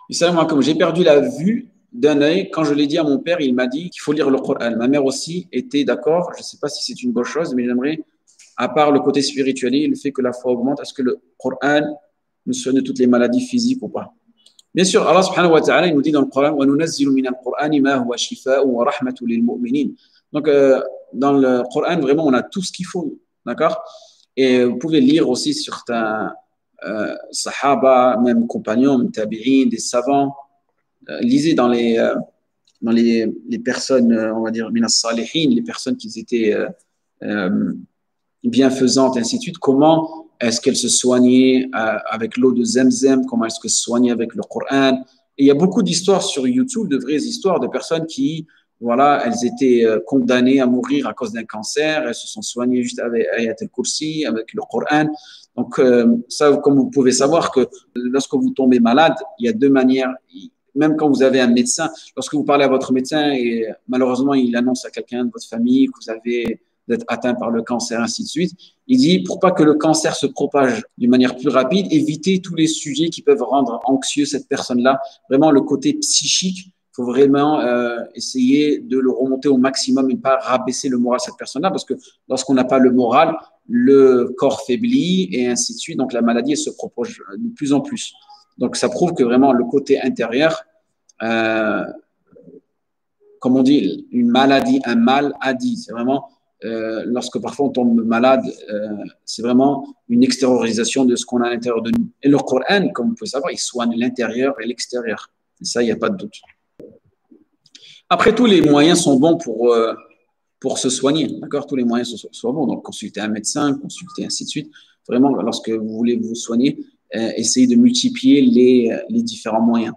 Et ça, moi, comme j'ai perdu la vue d'un œil, quand je l'ai dit à mon père, il m'a dit qu'il faut lire le Coran. Ma mère aussi était d'accord. Je ne sais pas si c'est une bonne chose, mais j'aimerais, à part le côté spirituel, le fait que la foi augmente, est-ce que le Coran nous soigne de toutes les maladies physiques ou pas? Bien sûr, Allah subhanahu wa ta'ala, il nous dit dans le Coran, وَنُنَزِّلُ مِنَ الْقُرْآنِ مَا هُوَ شِفَاءٌ وَرَحْمَةٌ لِلْمُؤْمِنِينَ. Donc, dans le Coran, vraiment, on a tout ce qu'il faut. D'accord? Et vous pouvez lire aussi sur certains sahaba, même compagnons, même tabi'in, des savants. Lisez dans les personnes, on va dire, minas salihin, les personnes qui étaient euh, bienfaisantes, ainsi de suite, comment est-ce qu'elles se soignaient avec l'eau de Zemzem, comment est-ce qu'elles se soignaient avec le Coran. Et il y a beaucoup d'histoires sur YouTube, de vraies histoires de personnes qui, voilà, elles étaient condamnées à mourir à cause d'un cancer, elles se sont soignées juste avec Ayat al-Kursi, avec le Coran. Donc, ça, comme vous pouvez savoir que lorsque vous tombez malade, il y a deux manières. Même quand vous avez un médecin, lorsque vous parlez à votre médecin et malheureusement il annonce à quelqu'un de votre famille que vous avez d'être atteint par le cancer, ainsi de suite, il dit pour pas que le cancer se propage d'une manière plus rapide, évitez tous les sujets qui peuvent rendre anxieux cette personne-là. Vraiment, le côté psychique, il faut vraiment essayer de le remonter au maximum et ne pas rabaisser le moral de cette personne-là, parce que lorsqu'on n'a pas le moral, le corps faiblit et ainsi de suite. Donc la maladie elle se propage de plus en plus. Donc ça prouve que vraiment le côté intérieur, euh, comme on dit, une maladie, un mal a dit. C'est vraiment, lorsque parfois on tombe malade, c'est vraiment une extériorisation de ce qu'on a à l'intérieur de nous. Et le Coran, comme vous pouvez savoir, il soigne l'intérieur et l'extérieur. Et ça, il n'y a pas de doute. Après, tous les moyens sont bons pour se soigner. D'accord? Tous les moyens sont bons. Donc, consulter un médecin, consulter ainsi de suite. Vraiment, lorsque vous voulez vous soigner, essayez de multiplier les différents moyens.